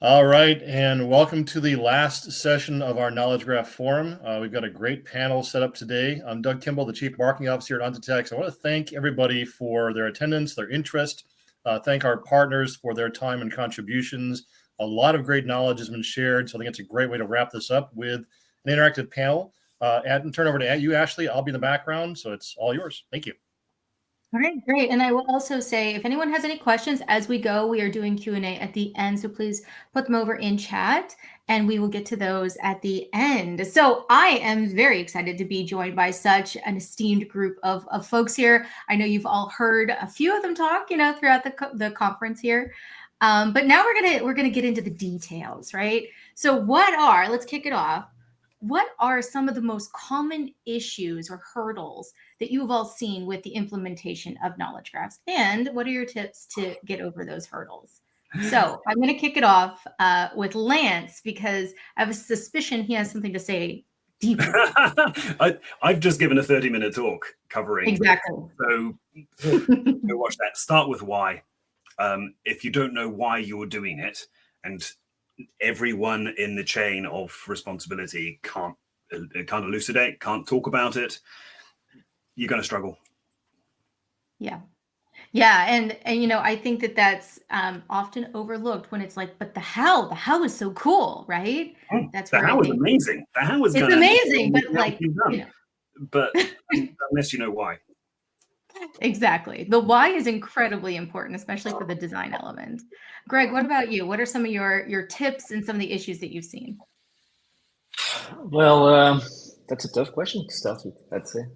All right, and welcome to the last session of our Knowledge Graph Forum. We've got a great panel set up today. I'm Doug Kimball, the Chief Marketing Officer at Ontotext. I want to thank everybody for their attendance, their interest. Thank our partners for their time and contributions. A lot of great knowledge has been shared, so I think it's a great way to wrap this up with an interactive panel. And turn over to you, Ashley. I'll be in the background, so it's all yours. Thank you. All right, great. And I will also say, if anyone has any questions as we go, we are doing Q&A at the end. So please put them over in chat and we will get to those at the end. So I am very excited to be joined by such an esteemed group of folks here. I know you've all heard a few of them talk, throughout the conference here. But now we're gonna get into the details, right? So let's kick it off. What are some of the most common issues or hurdles that you've all seen with the implementation of knowledge graphs? And what are your tips to get over those hurdles? So I'm going to kick it off with Lance, because I have a suspicion he has something to say deeper. I've just given a 30-minute talk covering. Exactly. So go watch that. Start with why. If you don't know why you're doing it, and everyone in the chain of responsibility can't elucidate, can't talk about it, you're going to struggle. Yeah. And I think that's often overlooked when it's like, but the how is so cool, right? That's the how is amazing. The how is amazing, but but unless you know why. Exactly. The why is incredibly important, especially for the design element. Greg, what about you? What are some of your tips and some of the issues that you've seen? Well, that's a tough question to start with, I'd say.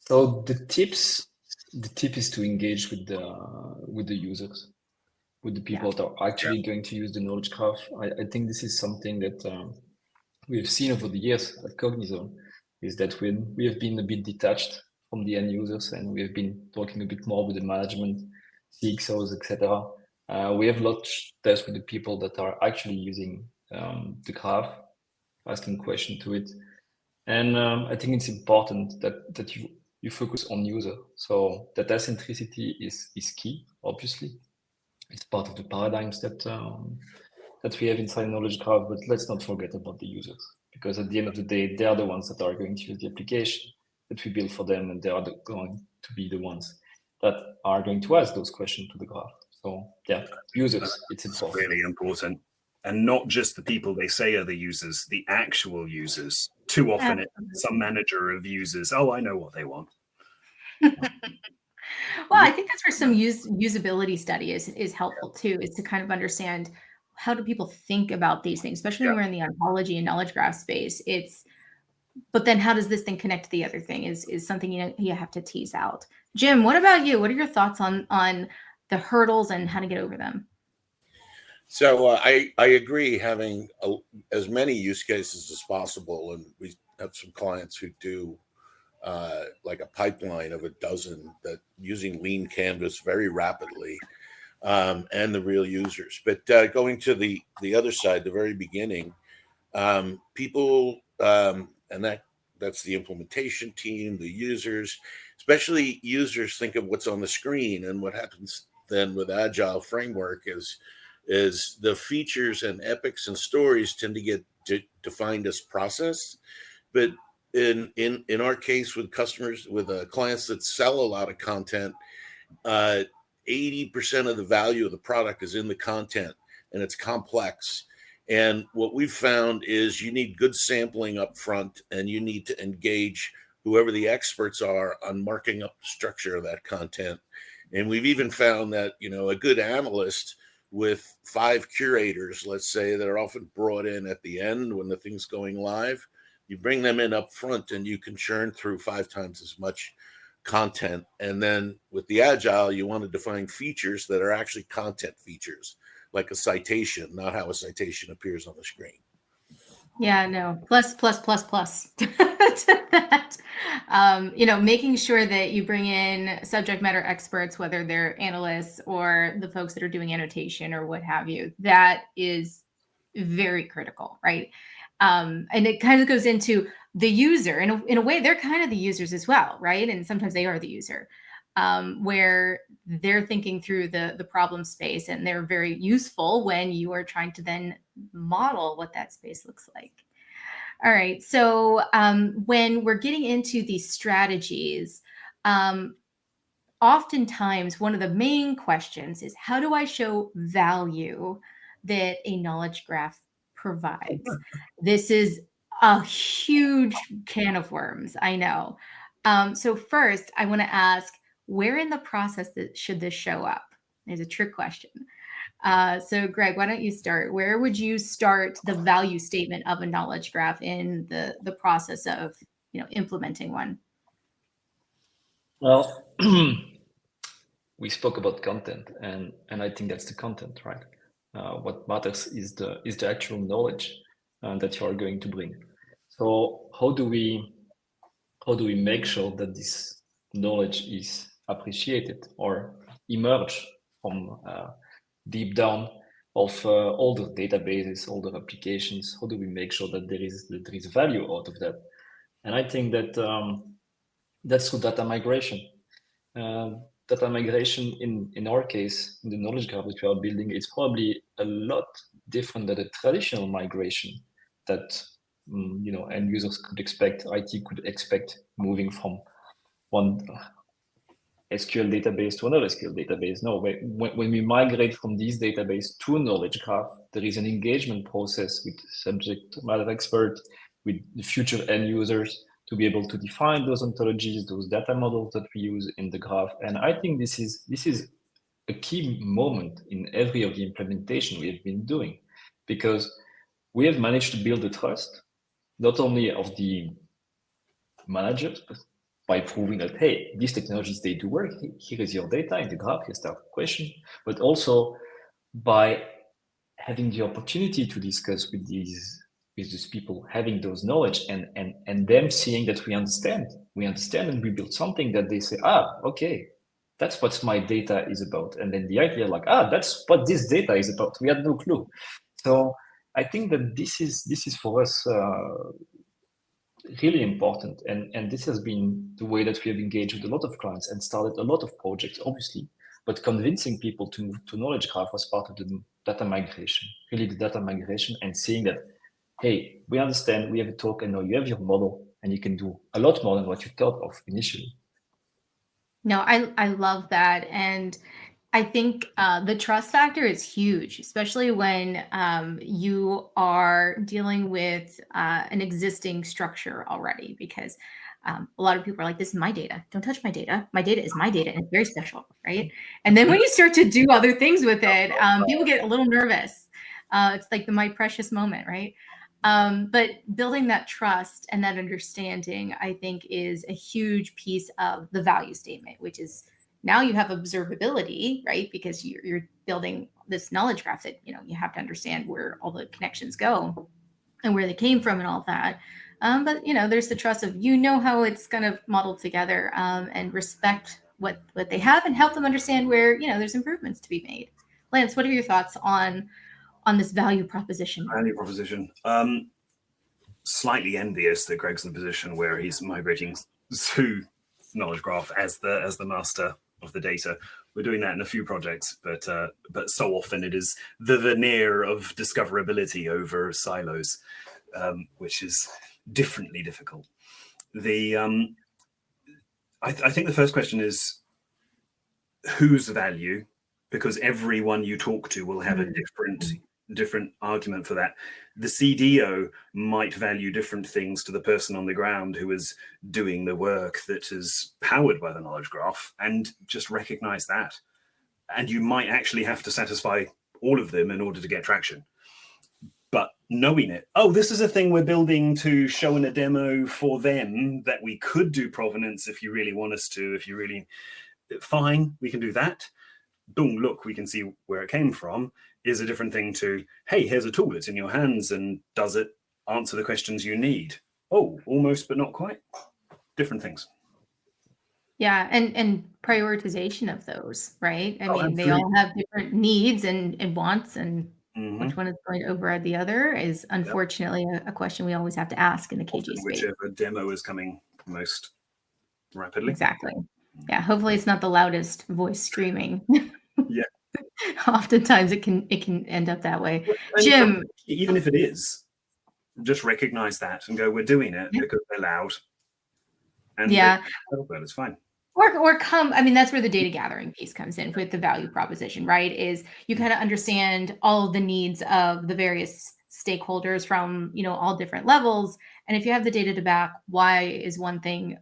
So the tip is to engage with the users, with the people that are actually going to use the knowledge graph. I think this is something that we've seen over the years at Cognizant, is that when we have been a bit detached from the end users and we have been talking a bit more with the management, CXOs, etc. We have lost touch with the people that are actually using the graph, asking questions to it. And I think it's important that you focus on user. So data centricity is key, obviously. It's part of the paradigms that we have inside knowledge graph, but let's not forget about the users, because at the end of the day, they are the ones that are going to use the application that we build for them, and they are going to be the ones that are going to ask those questions to the graph. So yeah, users, it's important. Really important. And not just the people they say are the users, the actual users. Too often it's some manager of users. Oh, I know what they want. Well, I think that's where some usability study is helpful too, is to kind of understand, how do people think about these things, especially when we're in the ontology and knowledge graph space. But then how does this thing connect to the other thing is something you have to tease out. Jim, what about you? What are your thoughts on the hurdles and how to get over them? So I agree, having as many use cases as possible, and we have some clients who do like a pipeline of a dozen that using lean canvas very rapidly, and the real users. But going to the other side, the very beginning, people, and that's the implementation team, the users, especially users, think of what's on the screen. And what happens then with Agile framework is the features and epics and stories tend to get defined as process. But in our case, with customers, with clients that sell a lot of content, 80% of the value of the product is in the content, and it's complex. And what we've found is you need good sampling up front, and you need to engage whoever the experts are on marking up the structure of that content. And we've even found that, a good analyst with 5 curators, let's say, that are often brought in at the end when the thing's going live, you bring them in up front and you can churn through 5 times as much content. And then with the Agile, you want to define features that are actually content features, like a citation, not how a citation appears on the screen. Yeah, no, plus to that. Making sure that you bring in subject matter experts, whether they're analysts or the folks that are doing annotation or what have you, that is very critical, right? And it kind of goes into the user. In a way, they're kind of the users as well, right? And sometimes they are the user. where they're thinking through the problem space, and they're very useful when you are trying to then model what that space looks like. All right, so when we're getting into these strategies, oftentimes one of the main questions is, how do I show value that a knowledge graph provides? This is a huge can of worms, I know. So first, I want to ask, where in the process should this show up? There's a trick question. So Greg, why don't you start? Where would you start the value statement of a knowledge graph in the process of implementing one? Well, we spoke about content, and I think that's the content, right? What matters is the actual knowledge that you are going to bring. So how do we make sure that this knowledge is appreciated or emerge from deep down of older databases, older applications? How do we make sure that there is value out of that? And I think that that's through data migration. Data migration in our case, in the knowledge graph that we are building, is probably a lot different than a traditional migration that end users could expect, IT could expect, moving from one SQL database to another SQL database. No, when we migrate from this database to a knowledge graph, there is an engagement process with subject matter expert, with the future end users, to be able to define those ontologies, those data models that we use in the graph. And I think this is a key moment in every of the implementation we have been doing, because we have managed to build the trust, not only of the managers, but by proving that, hey, these technologies, they do work. Here is your data in the graph, here's the question, but also by having the opportunity to discuss with these people, having those knowledge, and them seeing that we understand, and we build something that they say, okay, that's what my data is about. And then the idea, like, that's what this data is about. We had no clue. So I think that this is for us really important, and this has been the way that we have engaged with a lot of clients and started a lot of projects, obviously, but convincing people to move to knowledge graph was part of the data migration, and seeing that, hey, we understand, we have a talk, and now you have your model, and you can do a lot more than what you thought of initially. No, I love that. And I think the trust factor is huge, especially when you are dealing with an existing structure already, because a lot of people are like, this is my data. Don't touch my data. My data is my data, and it's very special, right? And then when you start to do other things with it, people get a little nervous. It's like the my precious moment, right? But building that trust and that understanding, I think, is a huge piece of the value statement, which is, now you have observability, right? Because you're building this knowledge graph that, you have to understand where all the connections go and where they came from and all that. But, there's the trust of, how it's kind of modeled together, and respect what they have and help them understand where, there's improvements to be made. Lance, what are your thoughts on this value proposition? Slightly envious that Greg's in the position where he's migrating to knowledge graph as the master of the data. We're doing that in a few projects, but so often it is the veneer of discoverability over silos, which is differently difficult. I think the first question is, whose value? Because everyone you talk to will have a different argument for that. The CDO might value different things to the person on the ground who is doing the work that is powered by the knowledge graph, and just recognize that. And you might actually have to satisfy all of them in order to get traction. But knowing it, this is a thing we're building to show in a demo for them, that we could do provenance if you really want us to, fine, we can do that. Boom, look, we can see where it came from, is a different thing to, hey, here's a tool, it's in your hands, and does it answer the questions you need? Almost, but not quite. Different things. Yeah, and prioritization of those, right? I mean, absolutely. They all have different needs and wants, and which one is going to override the other is unfortunately a question we always have to ask in the KG space. Whichever demo is coming most rapidly. Exactly. Yeah, hopefully it's not the loudest voice screaming. Yeah. Oftentimes it can end up that way. And Jim, even if it is, just recognize that and go, we're doing it because they're loud. And yeah. it's fine. Or come, I mean, that's where the data gathering piece comes in with the value proposition, right? Is you kind of understand all of the needs of the various stakeholders from, all different levels. And if you have the data to back, why is one thing,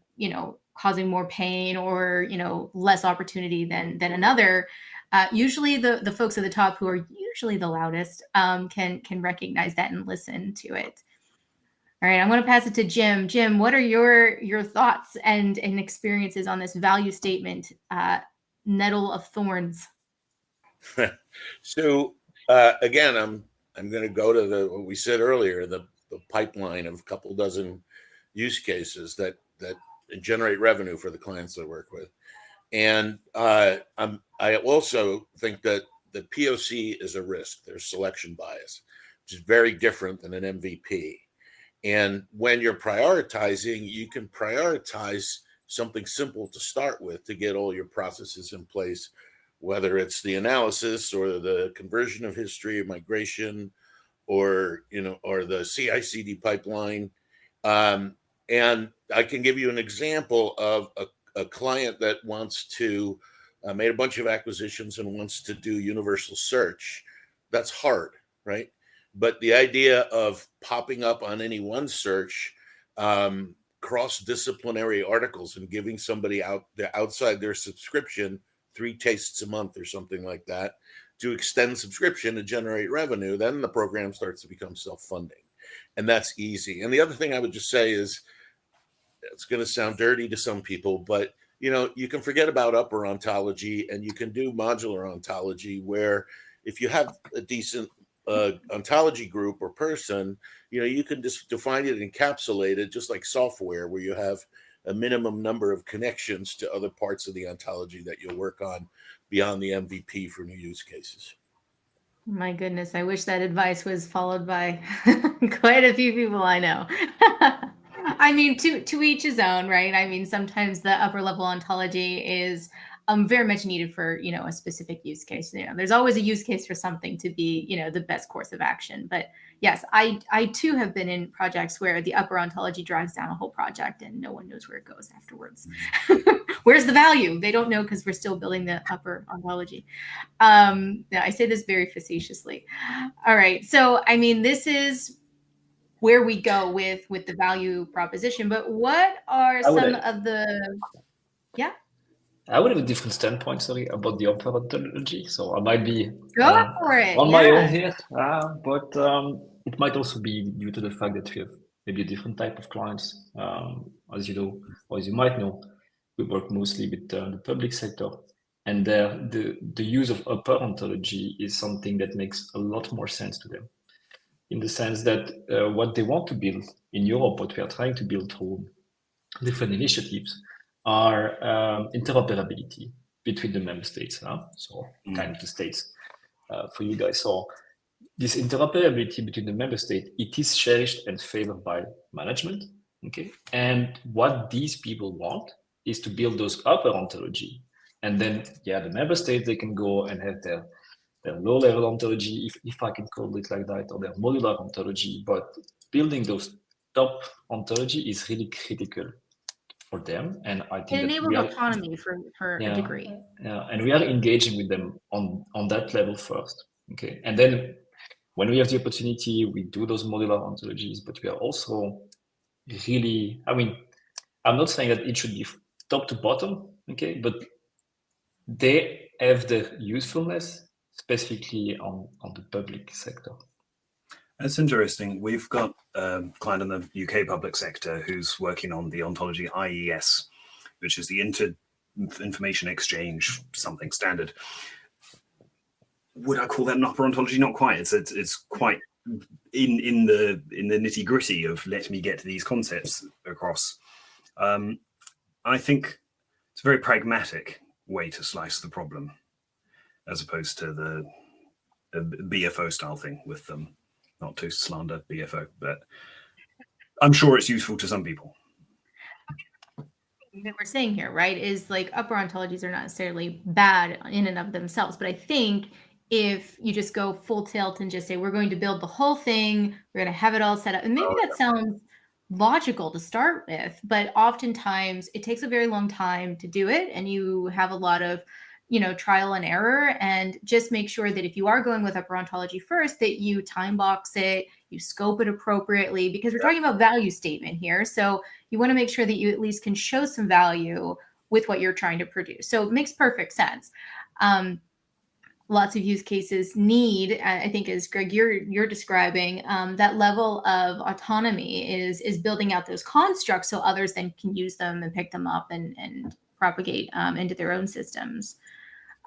causing more pain or, less opportunity than another? Usually the folks at the top, who are usually the loudest, can recognize that and listen to it. All right, I'm going to pass it to Jim. Jim, what are your thoughts and experiences on this value statement, nettle of thorns? So again, I'm going to go to what we said earlier, the pipeline of a couple dozen use cases that generate revenue for the clients I work with, and I also think that the POC is a risk. There's selection bias, which is very different than an MVP. And when you're prioritizing, you can prioritize something simple to start with to get all your processes in place, whether it's the analysis or the conversion of history or migration, or the CI/CD pipeline. And I can give you an example of a client that wants to made a bunch of acquisitions and wants to do universal search. That's hard, right? But the idea of popping up on any one search, cross-disciplinary articles, and giving somebody outside their subscription 3 tastes a month or something like that to extend subscription and generate revenue, then the program starts to become self-funding. And that's easy. And the other thing I would just say is, it's going to sound dirty to some people, but you can forget about upper ontology and you can do modular ontology, where if you have a decent ontology group or person, you can just define it, encapsulate it, just like software, where you have a minimum number of connections to other parts of the ontology that you'll work on beyond the MVP for new use cases. My goodness, I wish that advice was followed by quite a few people I know. I mean, to each his own, right? I mean, sometimes the upper level ontology is very much needed for, a specific use case. There's always a use case for something to be, the best course of action. But yes, I too have been in projects where the upper ontology drives down a whole project and no one knows where it goes afterwards. Where's the value? They don't know because we're still building the upper ontology. I say this very facetiously. All right. So, I mean, this is where we go with the value proposition, but what are some of the, yeah? I would have a different standpoint, about the upper ontology. So I might be for it. on my own here, but it might also be due to the fact that we have maybe a different type of clients. As you know, or as you might know, we work mostly with the public sector, and the use of upper ontology is something that makes a lot more sense to them, in the sense that what they want to build in Europe, what we are trying to build through different initiatives, are interoperability between the member states. So kind of the states for you guys. So this interoperability between the member states, it is cherished and favored by management. Okay. And what these people want is to build those upper ontology. And then, the member states, they can go and have their low-level ontology, if I can call it like that, or their modular ontology. But building those top ontology is really critical for them, and I think it enables autonomy for a degree. Yeah, and we are engaging with them on that level first. Okay, and then when we have the opportunity, we do those modular ontologies, but we are also really, I mean, I'm not saying that it should be top to bottom, okay, but they have the usefulness specifically on the public sector. That's interesting. We've got a client in the UK public sector who's working on the ontology IES, which is the Information Exchange something standard. Would I call that an upper ontology? Not quite. It's quite in the nitty gritty of let me get these concepts across. I think it's a very pragmatic way to slice the problem, as opposed to the BFO style thing with them. Not to slander BFO, but I'm sure it's useful to some people. that we're saying here, right, is like upper ontologies are not necessarily bad in and of themselves, but I think if you just go full tilt and just say we're going to build the whole thing, we're going to have it all set up, and maybe that sounds logical to start with, but oftentimes it takes a very long time to do it, and you have a lot of trial and error. And just make sure that if you are going with upper ontology first, that you time box it, you scope it appropriately, because we're talking about value statement here. So you want to make sure that you at least can show some value with what you're trying to produce. So it makes perfect sense. Lots of use cases need, I think, as Greg, you're describing, that level of autonomy is building out those constructs so others then can use them and pick them up and propagate into their own systems.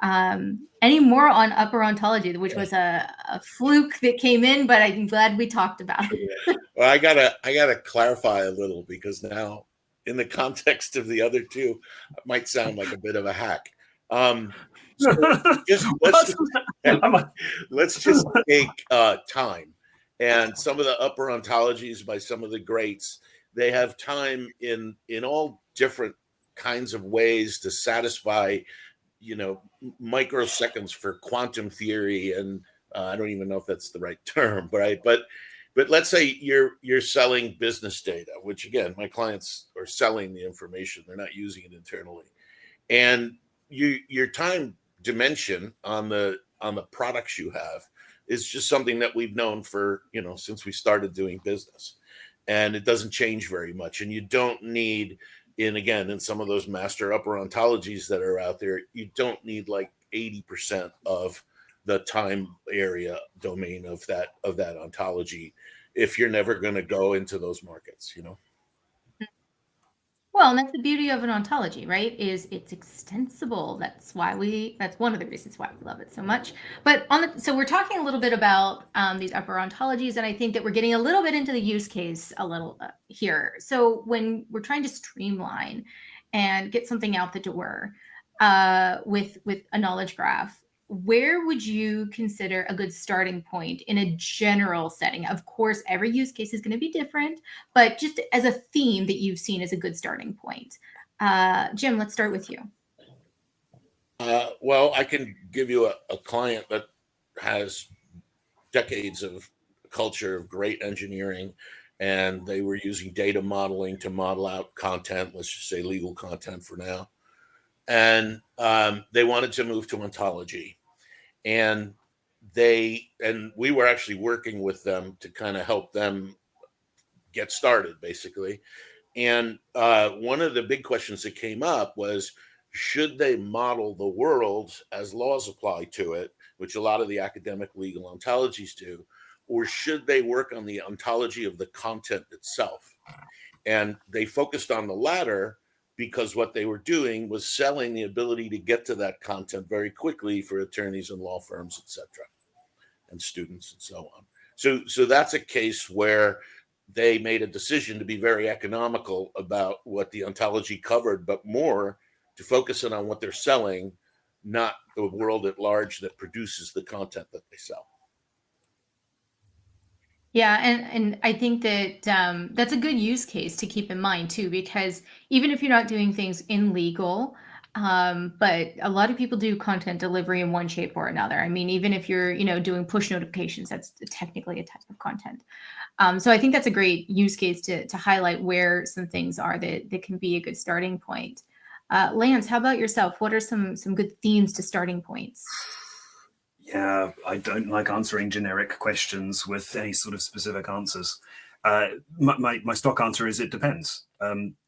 Any more on upper ontology, which was a fluke that came in, but I'm glad we talked about it. Well, I gotta clarify a little, because now, in the context of the other two, it might sound like a bit of a hack. So let's just take time. And some of the upper ontologies by some of the greats, they have time in all different kinds of ways to satisfy, microseconds for quantum theory. And I don't even know if that's the right term, but let's say you're selling business data, which again, my clients are selling the information, they're not using it internally. And your time dimension on the products you have is just something that we've known for, since we started doing business, and it doesn't change very much. And you don't need, in some of those master upper ontologies that are out there, you don't need like 80% of the time area domain of that ontology if you're never going to go into those markets. Well, and that's the beauty of an ontology, right? Is it's extensible. That's one of the reasons why we love it so much. But so we're talking a little bit about these upper ontologies, and I think that we're getting a little bit into the use case a little here. So when we're trying to streamline and get something out the door with a knowledge graph, where would you consider a good starting point in a general setting? Of course, every use case is going to be different, but just as a theme that you've seen as a good starting point. Jim, let's start with you. Well, I can give you a client that has decades of culture of great engineering, and they were using data modeling to model out content, let's just say legal content for now. And they wanted to move to ontology, and we were actually working with them to kind of help them get started, basically. And one of the big questions that came up was, should they model the world as laws apply to it, which a lot of the academic legal ontologies do, or should they work on the ontology of the content itself? And they focused on the latter, because what they were doing was selling the ability to get to that content very quickly for attorneys and law firms, et cetera, and students and so on. So that's a case where they made a decision to be very economical about what the ontology covered, but more to focus in on what they're selling, not the world at large that produces the content that they sell. Yeah, and I think that that's a good use case to keep in mind too, because even if you're not doing things in legal, but a lot of people do content delivery in one shape or another. I mean, even if you're doing push notifications, that's technically a type of content. So I think that's a great use case to highlight where some things are that can be a good starting point. Lance, how about yourself? What are some good themes to starting points? Yeah, I don't like answering generic questions with any sort of specific answers. My stock answer is it depends.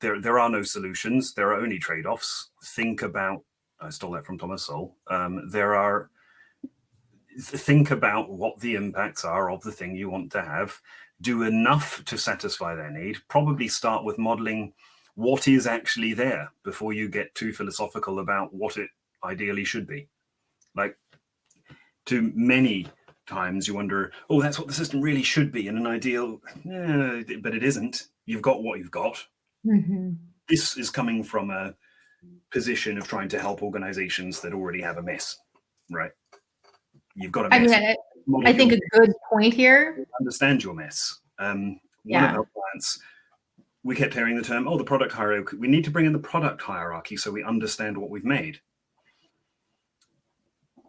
There are no solutions. There are only trade-offs. Think about, I stole that from Thomas Sowell. Think about what the impacts are of the thing you want to have. Do enough to satisfy their need. Probably start with modeling what is actually there before you get too philosophical about what it ideally should be. Like, too many times you wonder, oh, that's what the system really should be in an ideal, but it isn't. You've got what you've got. Mm-hmm. This is coming from a position of trying to help organizations that already have a mess, right? You've got a mess. I think a good point here. Understand your mess. One of our clients we kept hearing the term, oh, the product hierarchy. We need to bring in the product hierarchy so we understand what we've made.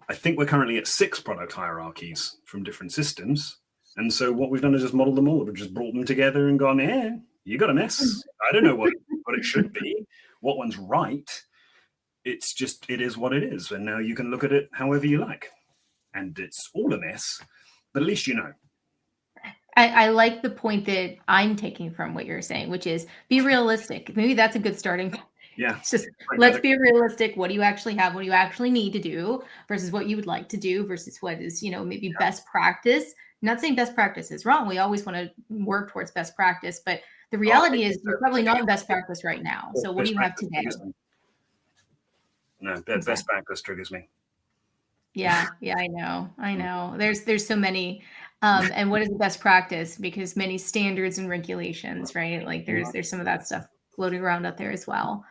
I think we're currently at 6 product hierarchies from different systems. And so what we've done is just model them all. We've just brought them together and gone, you got a mess. I don't know what it should be, what one's right. It's just, it is what it is. And now you can look at it however you like. And it's all a mess, but at least you know. I like the point that I'm taking from what you're saying, which is be realistic. Maybe that's a good starting point. Yeah. It's just, let's be realistic. What do you actually have? What do you actually need to do versus what you would like to do versus what is, maybe best practice. I'm not saying best practice is wrong. We always want to work towards best practice, but the reality is you're probably not in best practice right now. So what do you have today? No, best practice triggers me. Yeah, I know. There's so many. And what is the best practice? Because many standards and regulations, right? Like there's some of that stuff floating around out there as well.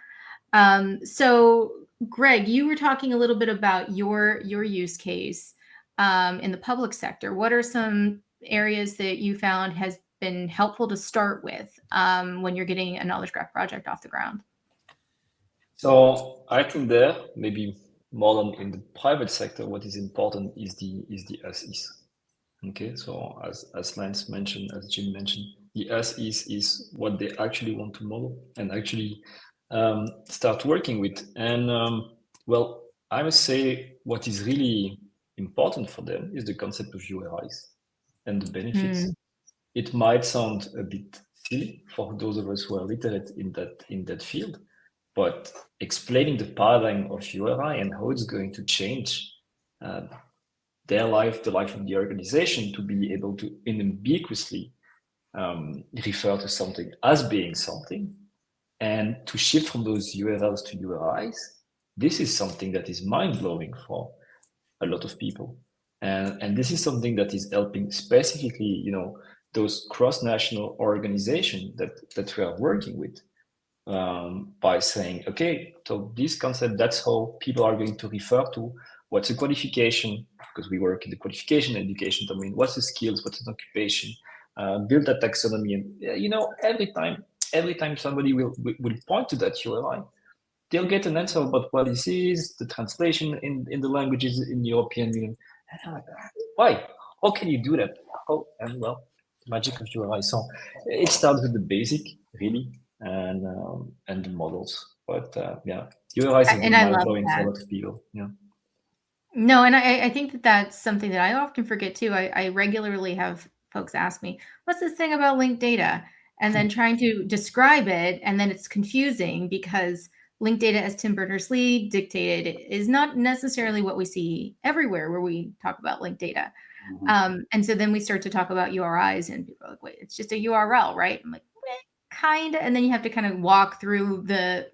So Greg, you were talking a little bit about your use case in the public sector. What are some areas that you found has been helpful to start with when you're getting a knowledge graph project off the ground? So I think there, maybe more than in the private sector, what is important is the as-is. Okay, so as Lance mentioned, as Jim mentioned, the as-is is what they actually want to model and actually start working with. And well, I must say what is really important for them is the concept of URIs and the benefits. It might sound a bit silly for those of us who are literate in that field, but explaining the paradigm of URI and how it's going to change their life, the life of the organization, to be able to unambiguously refer to something as being something, and to shift from those URLs to URIs, this is something that is mind-blowing for a lot of people. And this is something that is helping specifically, those cross-national organizations that we are working with, by saying, okay, so this concept, that's how people are going to refer to what's a qualification, because we work in the qualification education domain, what's the skills, what's an occupation, build that taxonomy. And every time somebody will point to that URI, they'll get an answer about what this is, the translation in the languages in the European Union. And I'm like, why? How can you do that? And well, the magic of URI. So it starts with the basic, really, and the models. But URIs have been mind-blowing for a lot of people. Yeah. No, and I think that that's something that I often forget too. I regularly have folks ask me, what's this thing about linked data? And then trying to describe it, and then it's confusing because linked data, as Tim Berners-Lee dictated, is not necessarily what we see everywhere where we talk about linked data. And so then we start to talk about URIs, and people are like, wait, it's just a URL, right? I'm like, kind of. And then you have to kind of walk through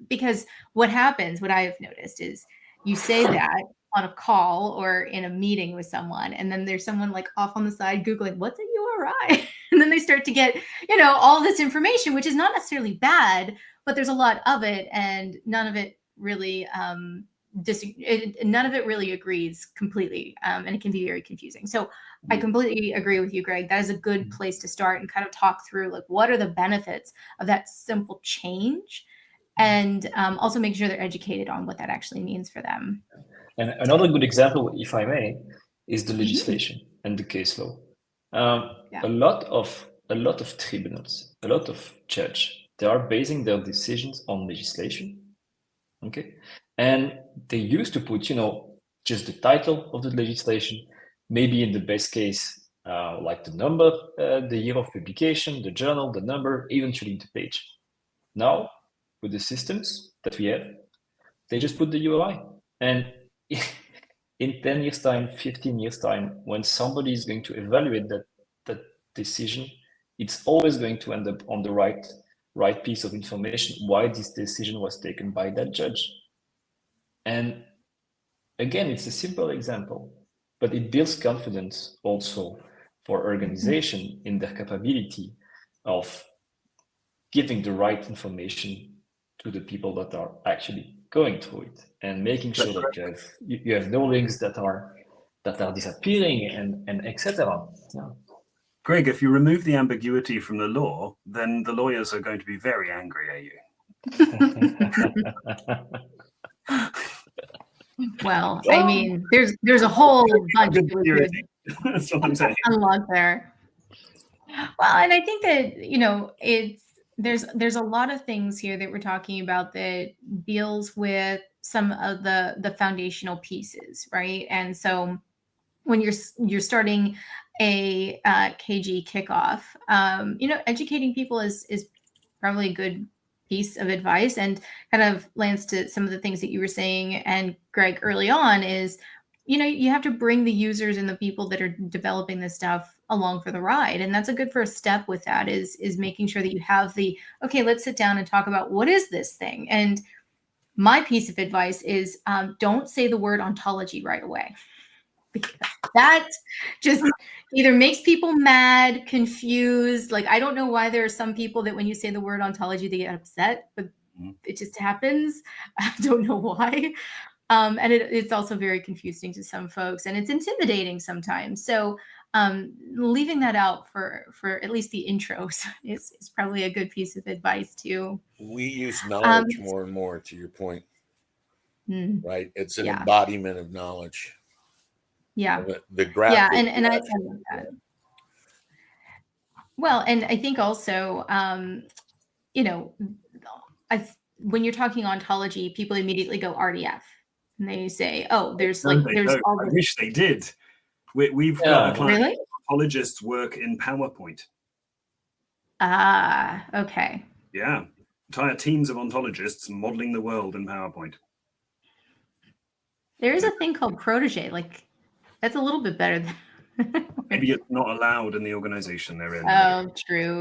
because what happens, what I have noticed is you say that on a call or in a meeting with someone, and then there's someone like off on the side Googling, what's a URI? And then they start to get, all this information, which is not necessarily bad, but there's a lot of it, and none of it really none of it really agrees completely, and it can be very confusing. So I completely agree with you, Greg. That is a good place to start and kind of talk through like what are the benefits of that simple change, and also make sure they're educated on what that actually means for them. And another good example, if I may, is the legislation and the case law. A lot of tribunals, a lot of judges, they are basing their decisions on legislation. Okay, and they used to put, just the title of the legislation, maybe in the best case, like the number, the year of publication, the journal, the number, eventually the page. Now, with the systems that we have, they just put the URI. And in 10 years' time, 15 years' time, when somebody is going to evaluate that decision, it's always going to end up on the right piece of information, why this decision was taken by that judge. And again, it's a simple example, but it builds confidence also for organization in their capability of giving the right information to the people that are actually going through it, and making sure that you have no links that are disappearing and etc. Yeah. Greg, if you remove the ambiguity from the law, then the lawyers are going to be very angry at you. Well, I mean, there's a whole bunch Good that we security. could That's what I'm saying. unlock there. Well, and I think that, you know, there's a lot of things here that we're talking about that deals with some of the foundational pieces, right? And so when you're starting a KG kickoff, you know, educating people is probably a good piece of advice, and kind of lands to some of the things that you were saying, and Greg, early on, is, you know, you have to bring the users and the people that are developing this stuff along for the ride. And that's a good first step with that, is making sure that you have the, okay, let's sit down and talk about what is this thing. And my piece of advice is don't say the word ontology right away, because that just either makes people mad, confused. Like, I don't know why there are some people that when you say the word ontology, they get upset, but it just happens. I don't know why. And it's also very confusing to some folks, and it's intimidating sometimes. So leaving that out for at least the intros is probably a good piece of advice too. We use knowledge more and more, to your point, right? It's an embodiment of knowledge. Yeah. The graph. Yeah, and I love that. Well, and I think also, you know, when you're talking ontology, people immediately go RDF, and they say, "Oh, there's all." I wish they did. We've got a client. Really? Ontologists work in PowerPoint. Ah, okay. Yeah, entire teams of ontologists modeling the world in PowerPoint. There is a thing called Protege. Like, that's a little bit better than. Maybe it's not allowed in the organization they're in. Oh,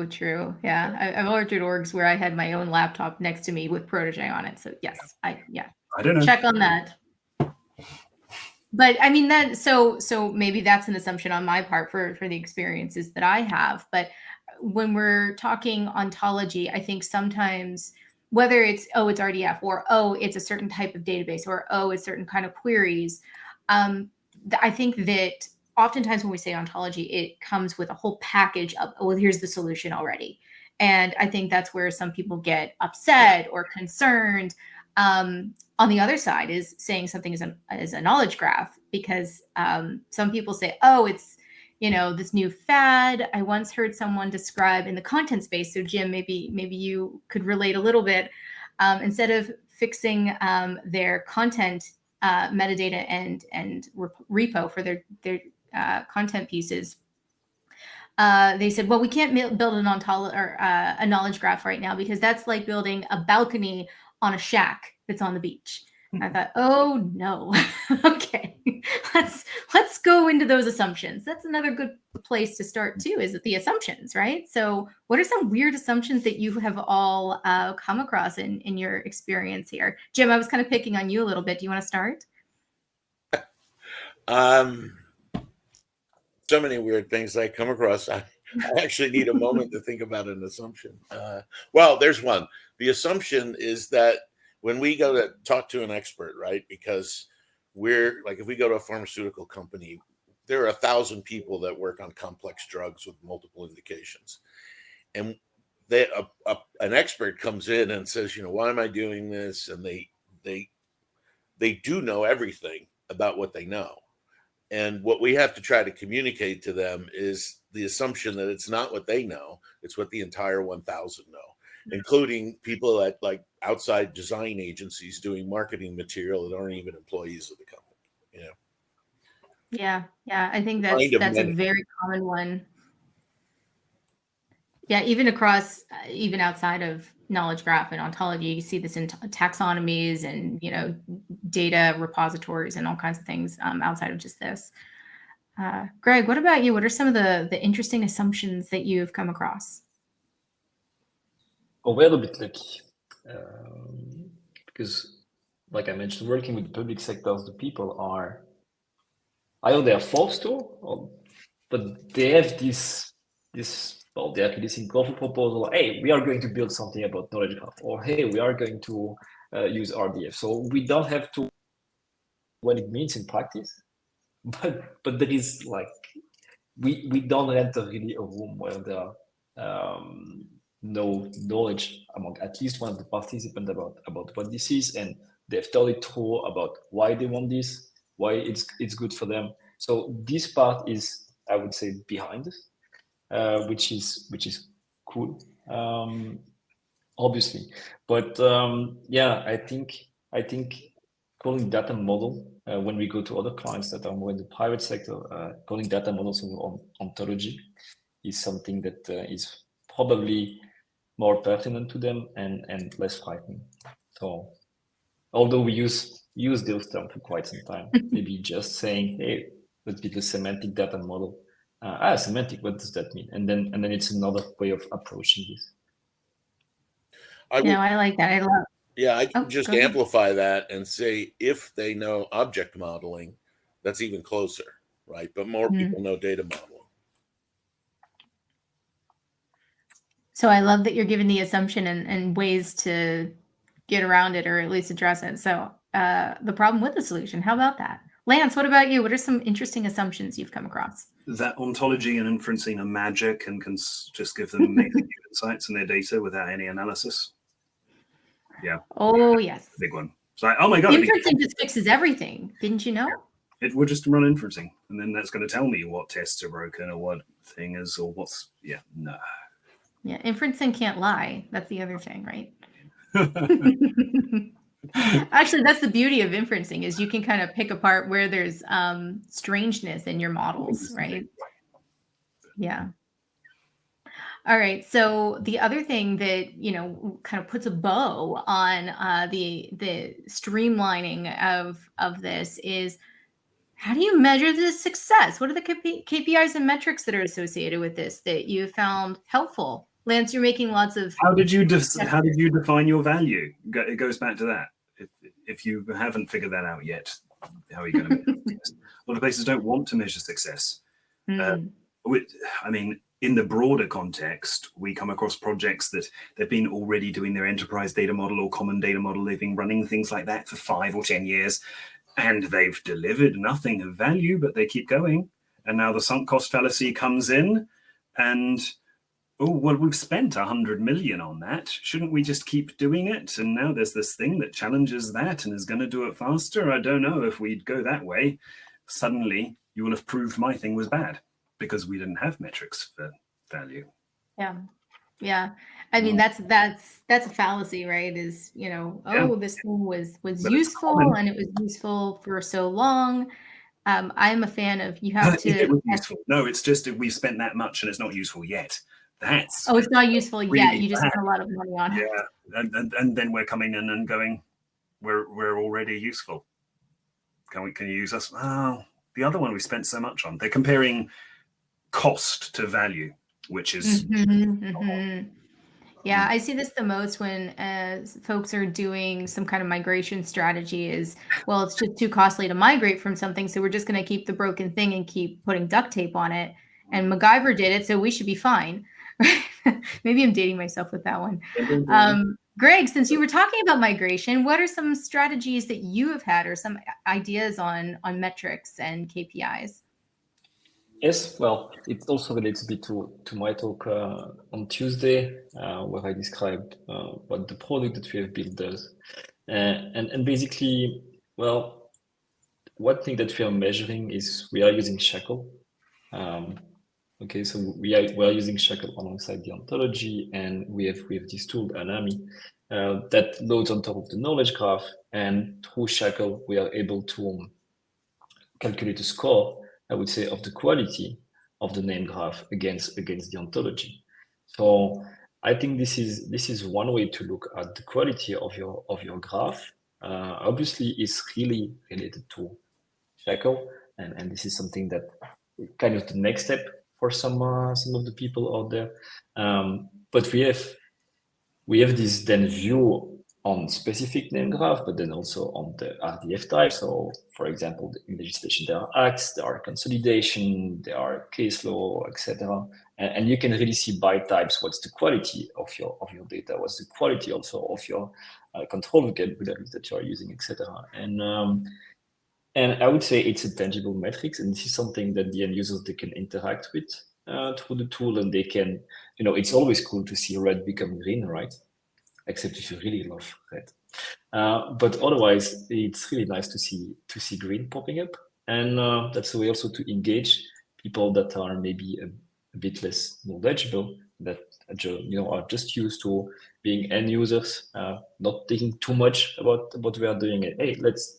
true. Yeah, I've worked at orgs where I had my own laptop next to me with Protege on it. So yes, I don't know. Check on that. But I mean, that so maybe that's an assumption on my part for the experiences that I have. But when we're talking ontology, I think sometimes, whether it's it's RDF, or it's a certain type of database, or it's certain kind of queries, I think that oftentimes when we say ontology, it comes with a whole package of, well, here's the solution already. And I think that's where some people get upset or concerned. On the other side is saying something is a knowledge graph, because some people say, oh, it's, you know, this new fad. I once heard someone describe in the content space. So Jim, maybe you could relate a little bit. Instead of fixing their content metadata and repo for their content pieces, they said, well, we can't build an a knowledge graph right now, because that's like building a balcony on a shack that's on the beach. And I thought, oh no, okay, let's go into those assumptions. That's another good place to start too, is the assumptions, right? So what are some weird assumptions that you have all come across in your experience here? Jim, I was kind of picking on you a little bit. Do you want to start? So many weird things I come across. I actually need a moment to think about an assumption. Well, there's one. The assumption is that when we go to talk to an expert, right? Because we're like, if we go to a pharmaceutical company, there are 1,000 people that work on complex drugs with multiple indications. And an expert comes in and says, you know, why am I doing this? And they do know everything about what they know. And what we have to try to communicate to them is the assumption that it's not what they know, it's what the entire 1,000 know, including people at like outside design agencies doing marketing material that aren't even employees of the company, you know? Yeah. I think that's a very common one. Yeah, even outside of knowledge graph and ontology, you see this in taxonomies and, you know, data repositories and all kinds of things outside of just this. Greg, what about you? What are some of the interesting assumptions that you've come across? Oh, we're a bit lucky because, like I mentioned, working with the public sectors, the people are either they are forced to, but they have this. Well, they are releasing colorful proposal. Hey, we are going to build something about knowledge graph, or hey, we are going to use RDF. So we don't have to what it means in practice, but there is like we don't enter really a room where there are no knowledge among at least one of the participants about what this is, and they've told it through about why they want this, why it's good for them. So this part is, I would say, behind us, which is cool, obviously. But yeah, I think calling data model, when we go to other clients that are more in the private sector, calling data models on ontology is something that is probably more pertinent to them and less frightening. So although we use those terms for quite some time, maybe just saying, hey, let's build a semantic data model. Semantic, what does that mean? And then it's another way of approaching this. I like that. I love. Yeah, I can Oh, just go ahead. amplify that and say if they know object modeling, that's even closer, right? But more people know data modeling. So I love that you're giving the assumption and ways to get around it or at least address it. So the problem with the solution, how about that? Lance, what about you? What are some interesting assumptions you've come across? That ontology and inferencing are magic and can just give them amazing insights in their data without any analysis. Yeah. Oh, yes. Big one. It's like, oh my God. Inferencing just fixes everything. Didn't you know? It would just run inferencing. And then that's going to tell me what tests are broken or what thing is or what's, no. Yeah, inferencing can't lie. That's the other thing, right? Actually, that's the beauty of inferencing is you can kind of pick apart where there's strangeness in your models, right? Yeah. All right. So the other thing that, kind of puts a bow on the streamlining of this is, how do you measure the success? What are the KPIs and metrics that are associated with this that you found helpful? Lance, you're making lots of. How did you define your value? It goes back to that. If you haven't figured that out yet, how are you going to measure success? A lot of places don't want to measure success. I mean, in the broader context, we come across projects that they've been already doing their enterprise data model or common data model. They've been running things like that for 5 or 10 years, and they've delivered nothing of value, but they keep going. And now the sunk cost fallacy comes in, and we've spent 100 million on that. Shouldn't we just keep doing it? And now there's this thing that challenges that and is going to do it faster. I don't know if we'd go that way. Suddenly, you will have proved my thing was bad because we didn't have metrics for value. Yeah. I mean, that's a fallacy, right? Is, this thing was useful and it was useful for so long. I'm a fan of you have to. No, it's just that we've spent that much and it's not useful yet. It's not useful yet. You just spent a lot of money on it. Yeah, and then we're coming in and going, we're already useful. Can you use us? Oh, the other one we spent so much on. They're comparing cost to value, which is. Yeah, I see this the most when folks are doing some kind of migration strategy is, well, it's just too costly to migrate from something, so we're just going to keep the broken thing and keep putting duct tape on it. And MacGyver did it, so we should be fine. Maybe I'm dating myself with that one. Greg, since you were talking about migration, what are some strategies that you have had or some ideas on metrics and KPIs? Yes, well, it also relates a bit to my talk on Tuesday, where I described what the product that we have built does. And basically, well, one thing that we are measuring is we are using Shackle. Okay, so we are using Shackle alongside the ontology, and we have this tool, Anami, that loads on top of the knowledge graph, and through Shackle, we are able to calculate a score, I would say, of the quality of the name graph against the ontology. So I think this is one way to look at the quality of your graph. Obviously, it's really related to Shackle, and this is something that kind of the next step for some of the people out there. But we have this then view on specific name graph, but then also on the RDF type. So, for example, in legislation, there are acts, there are consolidation, there are case law, etc. And you can really see by types what's the quality of your data, what's the quality also of your control vocabularies that you are using, etc. And And I would say it's a tangible metrics, and this is something that the end users, they can interact with through the tool, and they can, it's always cool to see red become green, right? Except if you really love red. But otherwise, it's really nice to see green popping up, and that's a way also to engage people that are maybe a bit less knowledgeable, that are just used to being end users, not thinking too much about what we are doing. Hey, let's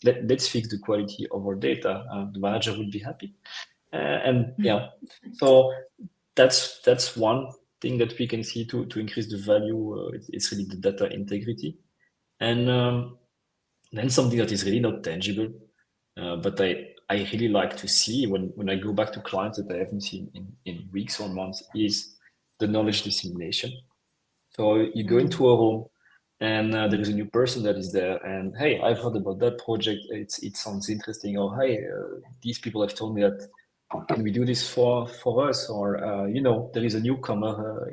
fix the quality of our data. The manager would be happy, and yeah. So that's one thing that we can see to increase the value. It's really the data integrity, and then something that is really not tangible, but I really like to see when I go back to clients that I haven't seen in weeks or months is the knowledge dissemination. So you go into a room and there is a new person that is there, and hey, I've heard about that project. It sounds interesting. Or hey, these people have told me that. Can we do this for us? Or there is a newcomer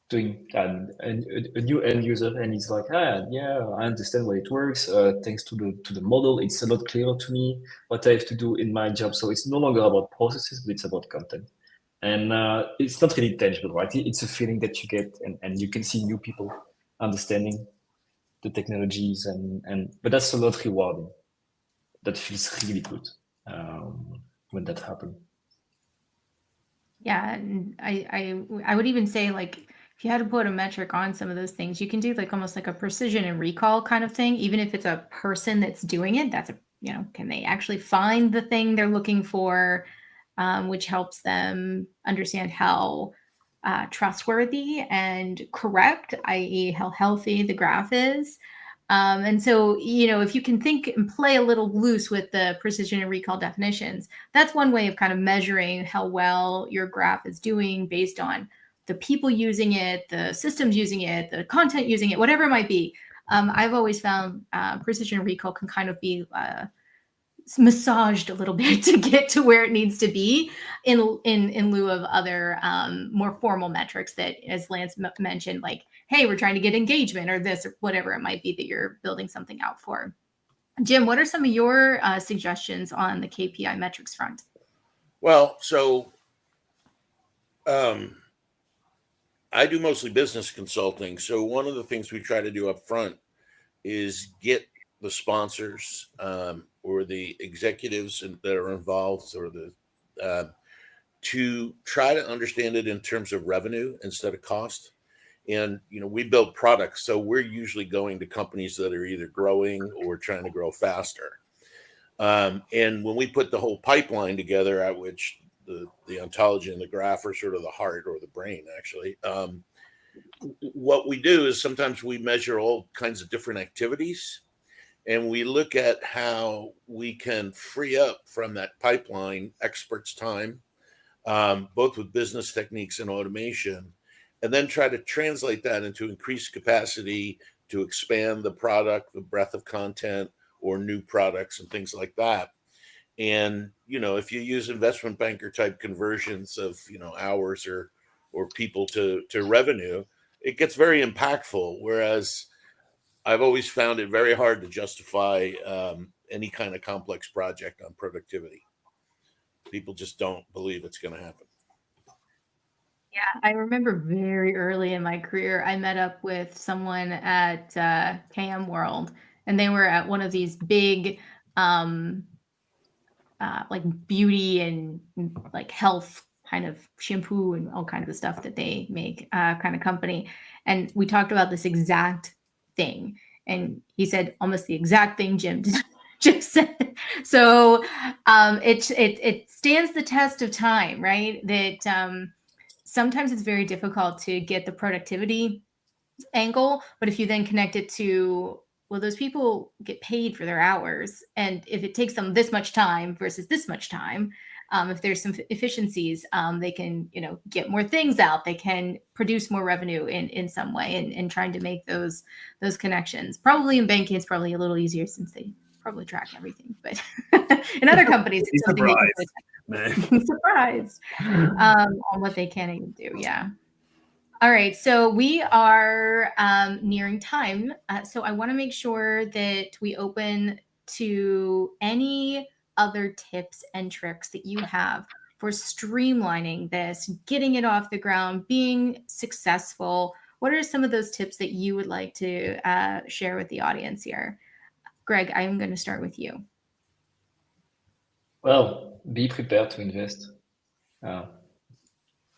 doing a new end user, and he's like, yeah, I understand why it works. Thanks to the model, it's a lot clearer to me what I have to do in my job. So it's no longer about processes, but it's about content. And it's not really tangible, right? It's a feeling that you get, and you can see new people understanding the technologies, but that's a lot rewarding. That feels really good when that happens. Yeah, and I would even say, like, if you had to put a metric on some of those things, you can do like almost like a precision and recall kind of thing. Even if it's a person that's doing it, that's can they actually find the thing they're looking for, which helps them understand how trustworthy and correct, i.e. how healthy the graph is. And so, if you can think and play a little loose with the precision and recall definitions, that's one way of kind of measuring how well your graph is doing based on the people using it, the systems using it, the content using it, whatever it might be. I've always found precision and recall can kind of be massaged a little bit to get to where it needs to be in lieu of other more formal metrics that, as Lance mentioned, like, hey, we're trying to get engagement or this or whatever it might be that you're building something out for. Jim, what are some of your suggestions on the KPI metrics front? Well, so I do mostly business consulting. So one of the things we try to do up front is get the sponsors or the executives that are involved, or to try to understand it in terms of revenue instead of cost. And we build products, so we're usually going to companies that are either growing or trying to grow faster. And when we put the whole pipeline together, at which the ontology and the graph are sort of the heart or the brain, actually. What we do is sometimes we measure all kinds of different activities, and we look at how we can free up from that pipeline experts' time, both with business techniques and automation, and then try to translate that into increased capacity to expand the product, the breadth of content, or new products and things like that. And, if you use investment banker type conversions of, hours or people to revenue, it gets very impactful. Whereas I've always found it very hard to justify any kind of complex project on productivity. People just don't believe it's going to happen. Yeah, I remember very early in my career, I met up with someone at KM World, and they were at one of these big like beauty and like health kind of shampoo and all kind of the stuff that they make kind of company. And we talked about this exact thing. And he said almost the exact thing Jim just said. So it stands the test of time, right? That sometimes it's very difficult to get the productivity angle, but if you then connect it to, well, those people get paid for their hours, and if it takes them this much time versus this much time, if there's some efficiencies, they can get more things out, they can produce more revenue in some way, and trying to make those connections. Probably in banking it's probably a little easier since they probably track everything, but in other companies it's something surprised on what they can even do. Yeah. All right, so we are nearing time. So I want to make sure that we open to any other tips and tricks that you have for streamlining this, getting it off the ground, being successful. What are some of those tips that you would like to share with the audience here? Greg, I'm going to start with you. Well, be prepared to invest.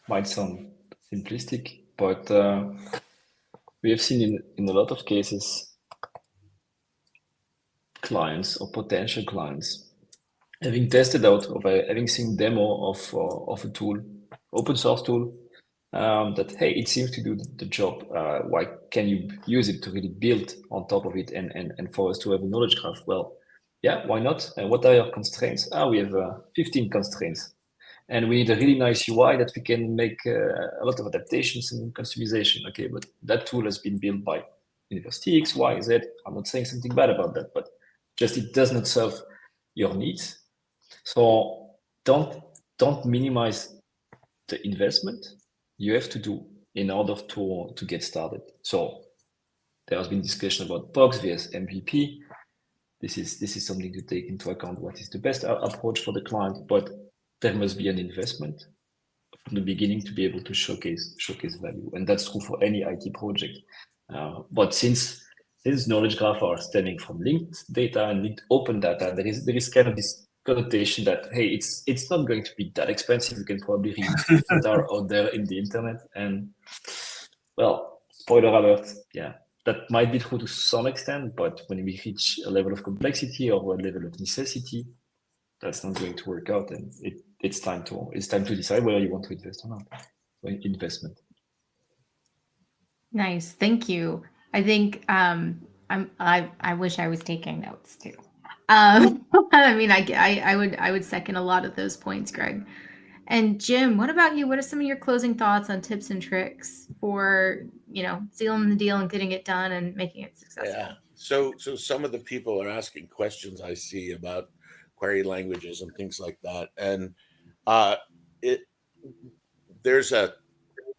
Might sound simplistic, but we have seen in a lot of cases clients or potential clients having tested out or having seen demo of a tool, open source tool, that, hey, it seems to do the job. Why can you use it to really build on top of it and for us to have a knowledge graph? Well, yeah, why not? And what are your constraints? We have 15 constraints. And we need a really nice UI that we can make a lot of adaptations and customization. Okay, but that tool has been built by University X, Y, Z. I'm not saying something bad about that, but just it does not serve your needs. So don't minimize the investment you have to do in order to get started. So there has been discussion about box vs MVP. This is something to take into account. What is the best approach for the client? But there must be an investment from the beginning to be able to showcase value, and that's true for any IT project. But since knowledge graph are stemming from linked data and linked open data, there is kind of this connotation that, hey, it's not going to be that expensive. You can probably reuse things that are out there in the internet. And well, spoiler alert, yeah, that might be true to some extent, but when we reach a level of complexity or a level of necessity, that's not going to work out, and it's time to decide whether you want to invest or not. So investment. Nice, thank you. I think I wish I was taking notes too. I mean, I would second a lot of those points, Greg. And Jim, what about you? What are some of your closing thoughts on tips and tricks for, sealing the deal and getting it done and making it successful? Yeah. So some of the people are asking questions I see about query languages and things like that. And there's a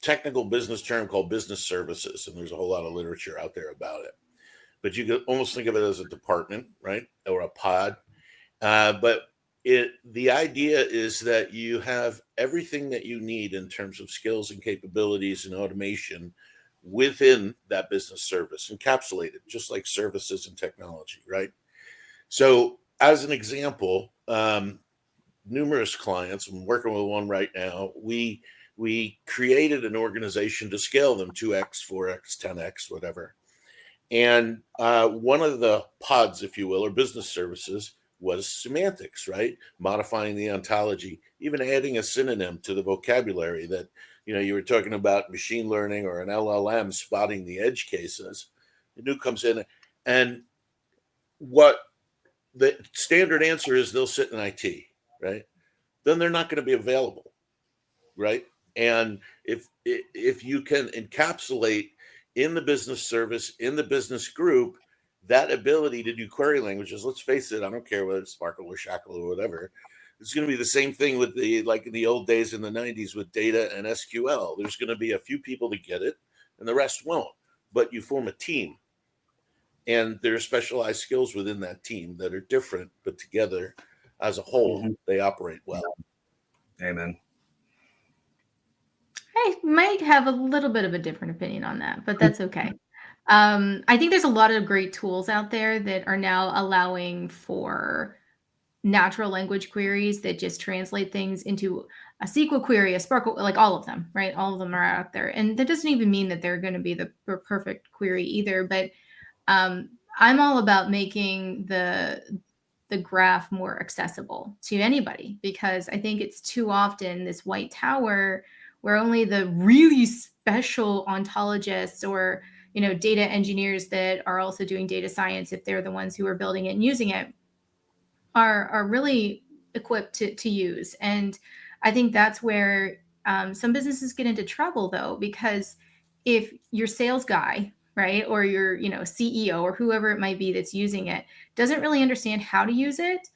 technical business term called business services, and there's a whole lot of literature out there about it. But you could almost think of it as a department, right? Or a pod. But the idea is that you have everything that you need in terms of skills and capabilities and automation within that business service, encapsulated, just like services and technology, right? So as an example, numerous clients, I'm working with one right now, we created an organization to scale them 2x, 4x, 10x, whatever. And one of the pods, if you will, or business services was semantics, right? Modifying the ontology, even adding a synonym to the vocabulary that, you were talking about machine learning or an LLM spotting the edge cases. The new comes in, and what the standard answer is, they'll sit in IT, right? Then they're not going to be available, right? And if you can encapsulate in the business service, in the business group, that ability to do query languages, let's face it, I don't care whether it's Sparkle or Shackle or whatever, it's going to be the same thing with like in the old days in the 90s with data and SQL. There's going to be a few people to get it and the rest won't, but you form a team. And there are specialized skills within that team that are different, but together as a whole, they operate well. Amen. I might have a little bit of a different opinion on that, but that's okay. I think there's a lot of great tools out there that are now allowing for natural language queries that just translate things into a SQL query, a Sparkle, like all of them, right? All of them are out there. And that doesn't even mean that they're going to be the perfect query either. But I'm all about making the graph more accessible to anybody, because I think it's too often this white tower where only the really special ontologists or data engineers that are also doing data science, if they're the ones who are building it and using it, are really equipped to use. And I think that's where some businesses get into trouble, though, because if your sales guy, right, or your CEO or whoever it might be that's using it doesn't really understand how to use it,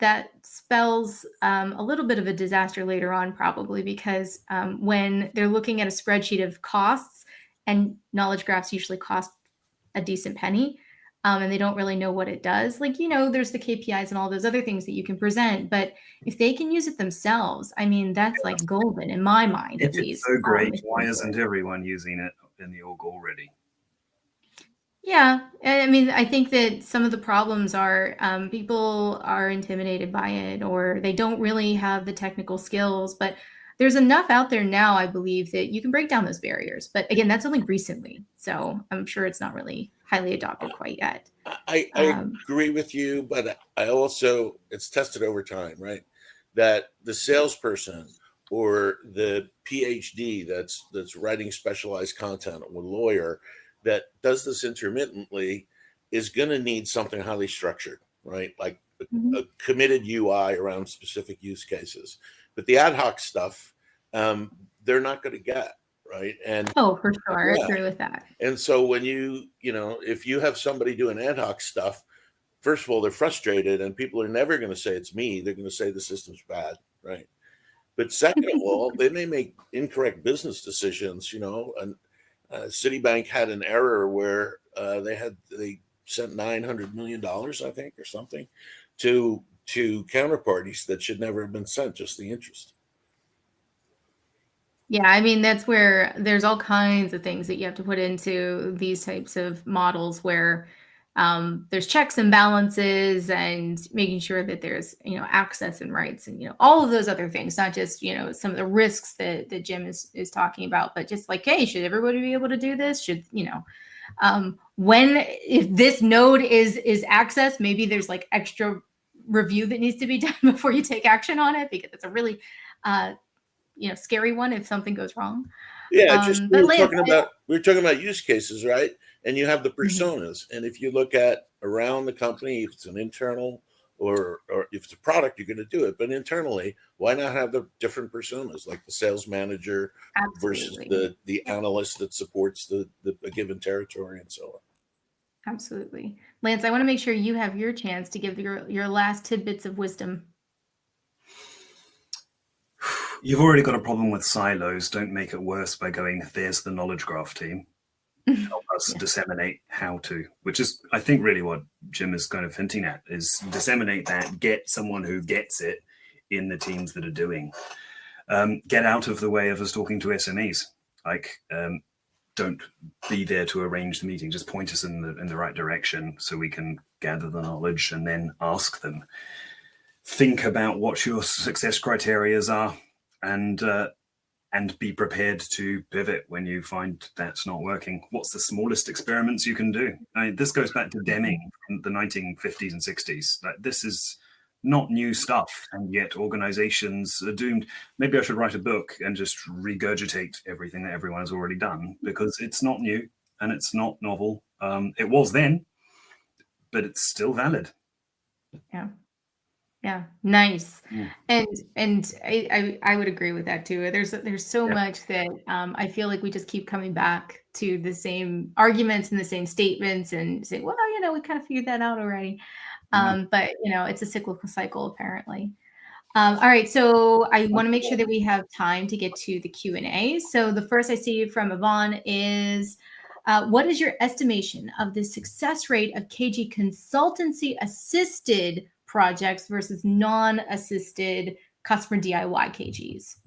that spells a little bit of a disaster later on, probably, because when they're looking at a spreadsheet of costs, and knowledge graphs usually cost a decent penny, and they don't really know what it does. Like, there's the KPIs and all those other things that you can present, but if they can use it themselves, I mean, that's like golden in my mind, at It's least. so great. Why isn't everyone using it in the org already? Yeah, I mean, I think that some of the problems are people are intimidated by it, or they don't really have the technical skills. But there's enough out there now, I believe, that you can break down those barriers. But again, that's only recently, so I'm sure it's not really highly adopted quite yet. I agree with you, but I also, it's tested over time, right? That the salesperson or the PhD that's writing specialized content, or lawyer that does this intermittently is going to need something highly structured, right? Like a committed UI around specific use cases. But the ad hoc stuff, they're not going to get, right? And oh, for sure, I agree with that. And so when if you have somebody doing ad hoc stuff, first of all, they're frustrated, and people are never going to say it's me. They're going to say the system's bad, right? But second of all, they may make incorrect business decisions. And Citibank had an error where they sent $900 million, I think, or something, to counterparties that should never have been sent, just the interest. Yeah, I mean, that's where there's all kinds of things that you have to put into these types of models where there's checks and balances and making sure that there's, access and rights and, all of those other things, not just, some of the risks that Jim is talking about, but just like, hey, should everybody be able to do this? Should, if this node is accessed, maybe there's like extra review that needs to be done before you take action on it, because it's a really, scary one if something goes wrong. Yeah, we were talking about use cases, right? And you have the personas. And if you look at around the company, if it's an internal or if it's a product, you're going to do it. But internally, why not have the different personas, like the sales manager versus the analyst that supports a given territory and so on? Absolutely. Lance, I want to make sure you have your chance to give your last tidbits of wisdom. You've already got a problem with silos. Don't make it worse by going, there's the knowledge graph team. Help us disseminate how to, which is, I think, really what Jim is kind of hinting at, is disseminate that, get someone who gets it in the teams that are doing. Get out of the way of us talking to SMEs. Like, don't be there to arrange the meeting. Just point us in the right direction so we can gather the knowledge and then ask them. Think about what your success criteria are, and be prepared to pivot when you find that's not working. What's the smallest experiments you can do? I mean, this goes back to Deming in the 1950s and 60s. Like, this is not new stuff, and yet organizations are doomed. Maybe I should write a book and just regurgitate everything that everyone has already done, because it's not new and it's not novel. It was then, but it's still valid. Yeah, nice. And I would agree with that too. There's so much that I feel like we just keep coming back to the same arguments and the same statements and say, well, we kind of figured that out already. But it's a cyclical cycle apparently. All right, so I want to make sure that we have time to get to the Q&A. So the first I see from Yvonne is, what is your estimation of the success rate of KG consultancy assisted projects versus non-assisted customer DIY KGs?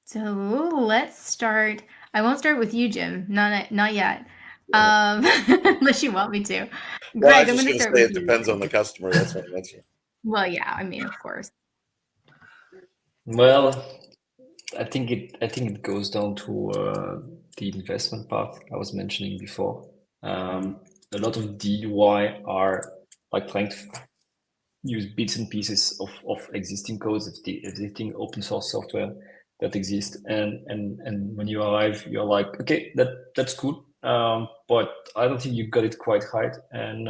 So let's start. I won't start with you, Jim. Not yet. Unless you want me to. Well, Greg, I'm going to start with you. It depends on the customer. That's what I'm answering. Well, yeah, I mean, of course. Well, I think it goes down to the investment part I was mentioning before. A lot of DIY are like trying to use bits and pieces of existing codes, of the existing open source software that exists, and when you arrive, you're like, okay, that's cool, but I don't think you got it quite right. And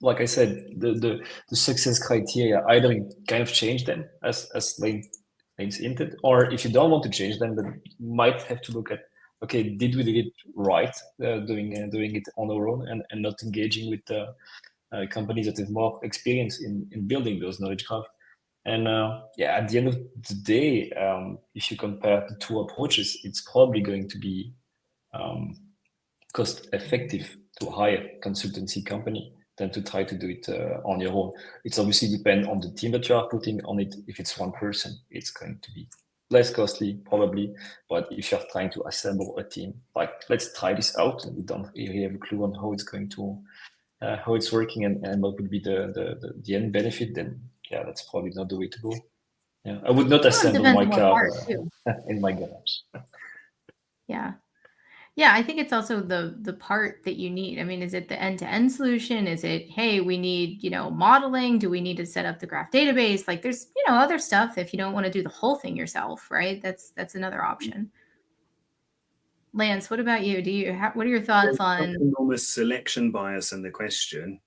like I said, the success criteria, either you kind of change them as Lane's hinted, or if you don't want to change them, then you might have to look at, okay, did we do it right, doing it on our own and not engaging with companies that have more experience in building those knowledge graphs. And at the end of the day, if you compare the two approaches, it's probably going to be cost effective to hire a consultancy company than to try to do it on your own. It's obviously depend on the team that you are putting on it. If it's one person, it's going to be less costly probably. But if you're trying to assemble a team, like let's try this out, and we don't really have a clue on how it's going to, how it's working and what would be the end benefit, then yeah, that's probably not the way to go. Yeah, I would not assemble my car in my garage. Yeah. Yeah, I think it's also the part that you need. I mean, is it the end-to-end solution? Is it, hey, we need, modeling? Do we need to set up the graph database? Like there's, other stuff if you don't want to do the whole thing yourself, right? That's another option. Lance, what about you? What are your thoughts on enormous selection bias in the question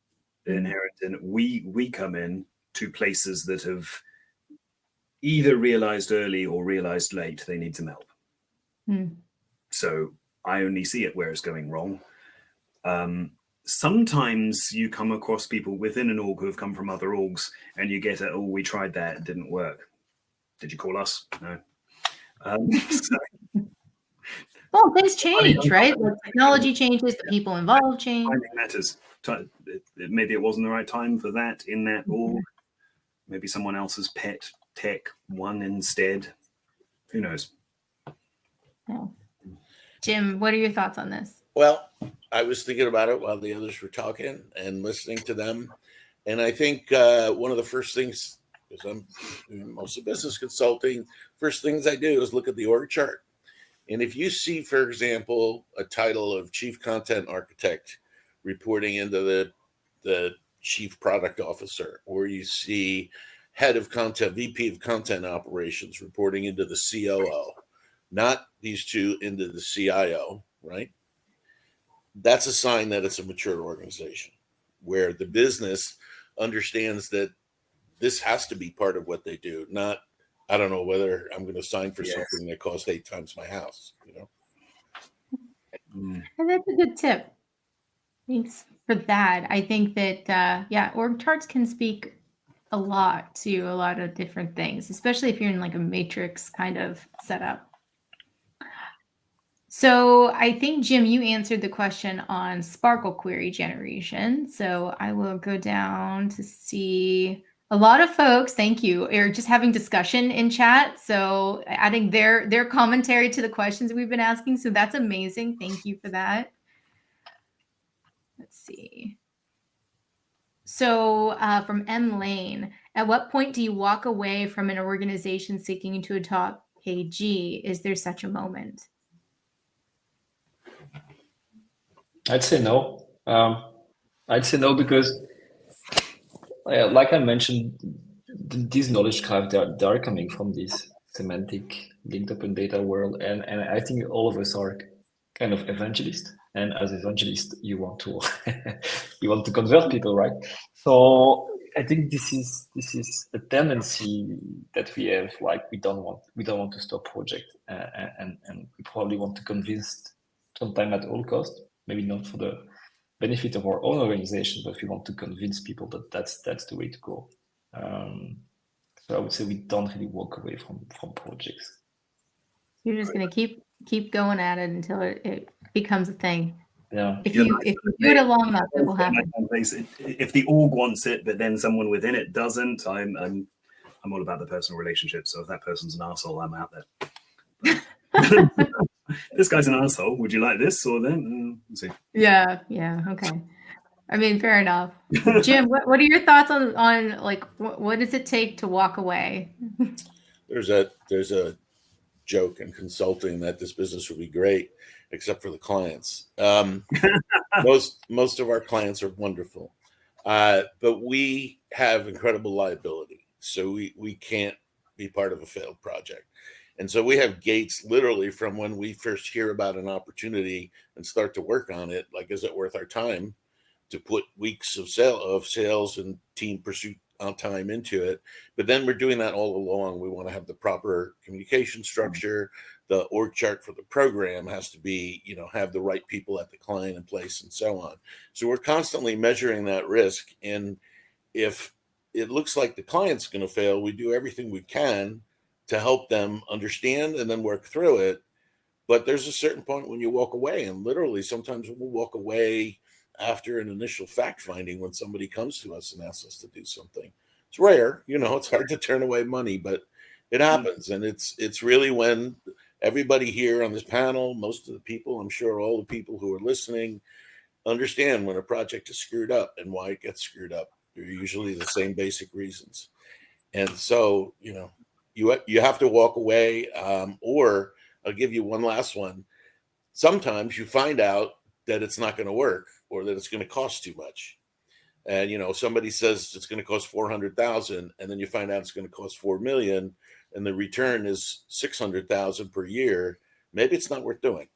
inherent in we come in to places that have either realized early or realized late they need some help. So I only see it where it's going wrong. Sometimes you come across people within an org who have come from other orgs and you get oh, we tried that, it didn't work. Did you call us? No. Well, things change, right? The technology changes, the people involved change. Timing matters. Maybe it wasn't the right time for that in that org. Maybe someone else's pet tech won instead. Who knows? Yeah. Jim, what are your thoughts on this? Well, I was thinking about it while the others were talking and listening to them. And I think one of the first things, because I'm doing most of business consulting, first things I do is look at the org chart. And if you see, for example, a title of Chief Content Architect reporting into the Chief Product Officer, or you see Head of Content, VP of Content Operations reporting into the COO, not these two into the CIO, right? That's a sign that it's a mature organization where the business understands that this has to be part of what they do, not I don't know whether I'm going to sign for something that costs 8 times my house, And that's a good tip. Thanks for that. I think that, org charts can speak a lot to a lot of different things, especially if you're in like a matrix kind of setup. So I think, Jim, you answered the question on Sparkle query generation. So I will go down to see a lot of folks, thank you, are just having discussion in chat. So adding their commentary to the questions we've been asking. So that's amazing. Thank you for that. Let's see. So from M Lane, at what point do you walk away from an organization seeking to adopt AG? Is there such a moment? I'd say no. I'd say no because, like I mentioned, these knowledge graphs they are coming from this semantic linked open data world, and I think all of us are kind of evangelists. And as evangelists, you want to convert people, right? So I think this is a tendency that we have. Like we don't want to stop project, and we probably want to convince sometime at all cost. Maybe not for the benefit of our own organization, but we want to convince people that that's the way to go. So I would say we don't really walk away from projects. You're just going to keep going at it until it becomes a thing. Yeah. If you do it long enough, it will happen. If the org wants it, but then someone within it doesn't, I'm all about the personal relationship. So if that person's an asshole, I'm out there. This guy's an asshole. Would you like this or then? Let's see. Yeah. Okay. I mean, fair enough. Jim, what are your thoughts on like what does it take to walk away? There's a joke in consulting that this business would be great, except for the clients. Most of our clients are wonderful, but we have incredible liability, so we can't be part of a failed project. And so we have gates literally from when we first hear about an opportunity and start to work on it. Like, is it worth our time to put weeks of sales and team pursuit on time into it? But then we're doing that all along. We want to have the proper communication structure. The org chart for the program has to be, have the right people at the client in place and so on. So we're constantly measuring that risk. And if it looks like the client's going to fail, we do everything we can to help them understand and then work through it. but there's a certain point when you walk away, and literally sometimes we'll walk away after an initial fact finding when somebody comes to us and asks us to do something. It's rare, it's hard to turn away money, but it happens. And it's really when everybody here on this panel, most of the people, I'm sure all the people who are listening, understand when a project is screwed up and why it gets screwed up. They're usually the same basic reasons. And so, you have to walk away, or I'll give you one last one. Sometimes you find out that it's not going to work or that it's going to cost too much. And, somebody says it's going to cost 400,000 and then you find out it's going to cost 4 million and the return is 600,000 per year. Maybe it's not worth doing.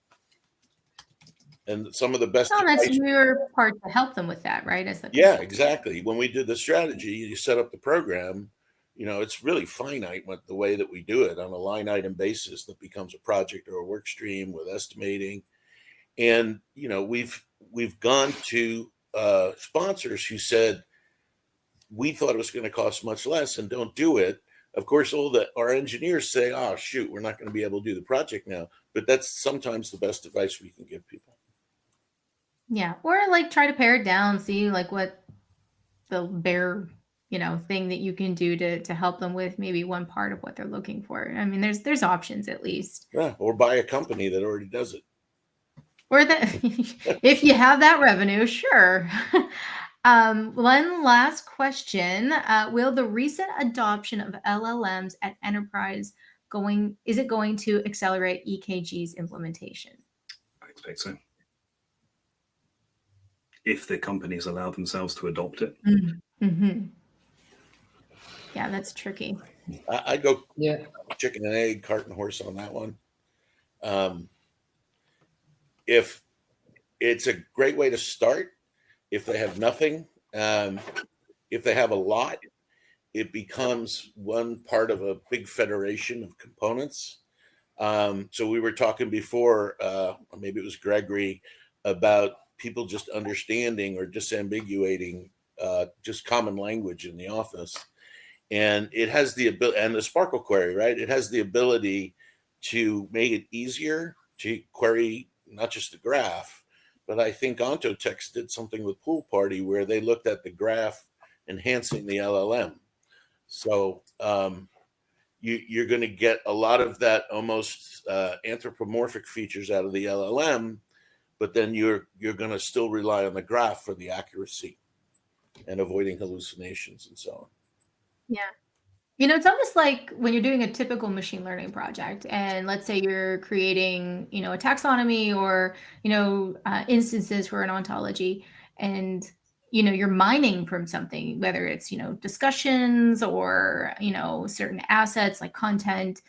And some of the best. Oh, that's your part to help them with that, right? Yeah, exactly. When we did the strategy, you set up the program, it's really finite the way that we do it on a line item basis that becomes a project or a work stream with estimating. And, we've gone to sponsors who said, we thought it was going to cost much less and don't do it. Of course, our engineers say, oh, shoot, we're not going to be able to do the project now. But that's sometimes the best advice we can give people. Yeah. Or try to pare it down, see what the bare, thing that you can do to help them with maybe one part of what they're looking for. I mean, there's options at least. Yeah. Or buy a company that already does it. Or if you have that revenue, sure. One last question. Will the recent adoption of LLMs at enterprise is it going to accelerate EKG's implementation? I expect so. If the companies allow themselves to adopt it. Mm-hmm. Yeah, that's tricky. I go chicken and egg, cart and horse on that one. If it's a great way to start, if they have nothing, if they have a lot, it becomes one part of a big federation of components. So we were talking before, maybe it was Gregory, about people just understanding or disambiguating just common language in the office. And it has the ability, and the Sparkle query, right? It has the ability to make it easier to query not just the graph, but I think Ontotext did something with Pool Party where they looked at the graph enhancing the LLM. So you're going to get a lot of that almost anthropomorphic features out of the LLM, but then you're going to still rely on the graph for the accuracy and avoiding hallucinations and so on. Yeah. It's almost like when you're doing a typical machine learning project, and let's say you're creating, a taxonomy or, instances for an ontology, and, you're mining from something, whether it's, discussions or, certain assets like content,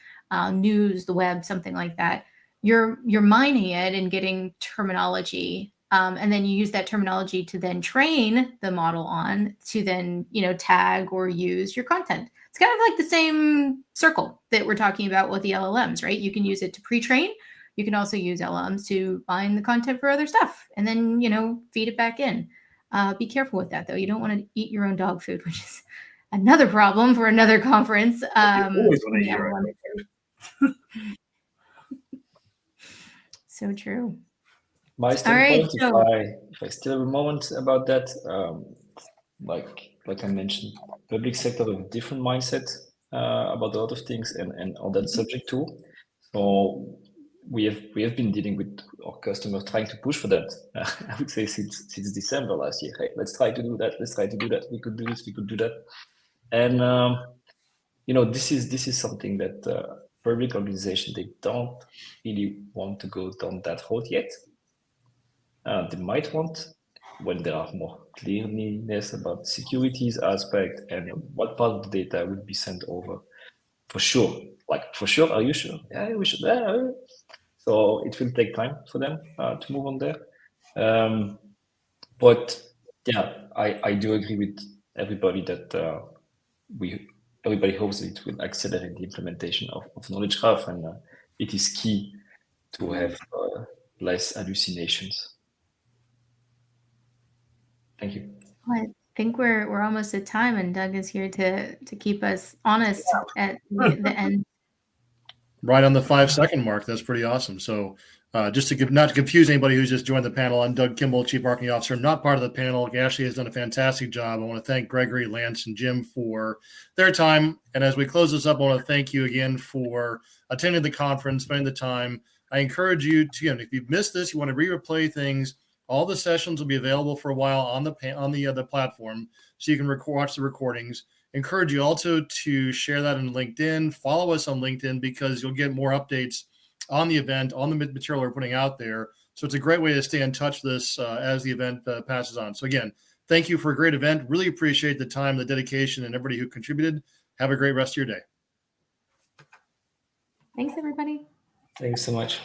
news, the web, something like that. You're mining it and getting terminology. And then you use that terminology to then train the model on to then, tag or use your content. It's kind of like the same circle that we're talking about with the LLMs, right? You can use it to pre-train. You can also use LLMs to mine the content for other stuff and then, feed it back in. Be careful with that, though. You don't want to eat your own dog food, which is another problem for another conference. You always want to eat your own dog food. So true. My standpoint, if I still have a moment about that, like I mentioned, public sector have a different mindset about a lot of things and on that subject too. So we have been dealing with our customers trying to push for that. I would say since December last year. Hey, let's try to do that. Let's try to do that. We could do this. We could do that. And this is something that public organizations, they don't really want to go down that road yet. They might want, when there are more clearness about securities aspect and what part of the data will be sent over. For sure. For sure, are you sure? Yeah, we should. So it will take time for them to move on there. But yeah, I do agree with everybody that everybody hopes that it will accelerate the implementation of knowledge graph, and it is key to have less hallucinations. Thank you. Well, I think we're almost at time, and Doug is here to keep us honest at the end. Right on the 5-second mark. That's pretty awesome. So just to not to confuse anybody who's just joined the panel, I'm Doug Kimball, Chief Marketing Officer, not part of the panel. Ashley has done a fantastic job. I want to thank Gregory, Lance, and Jim for their time. And as we close this up, I want to thank you again for attending the conference, spending the time. I encourage you to, if you've missed this, you want to replay things, all the sessions will be available for a while on the platform, so you can watch the recordings. Encourage you also to share that in LinkedIn. Follow us on LinkedIn because you'll get more updates on the event, on the material we're putting out there. So it's a great way to stay in touch with this as the event passes on. So again, thank you for a great event. Really appreciate the time, the dedication, and everybody who contributed. Have a great rest of your day. Thanks, everybody. Thanks so much.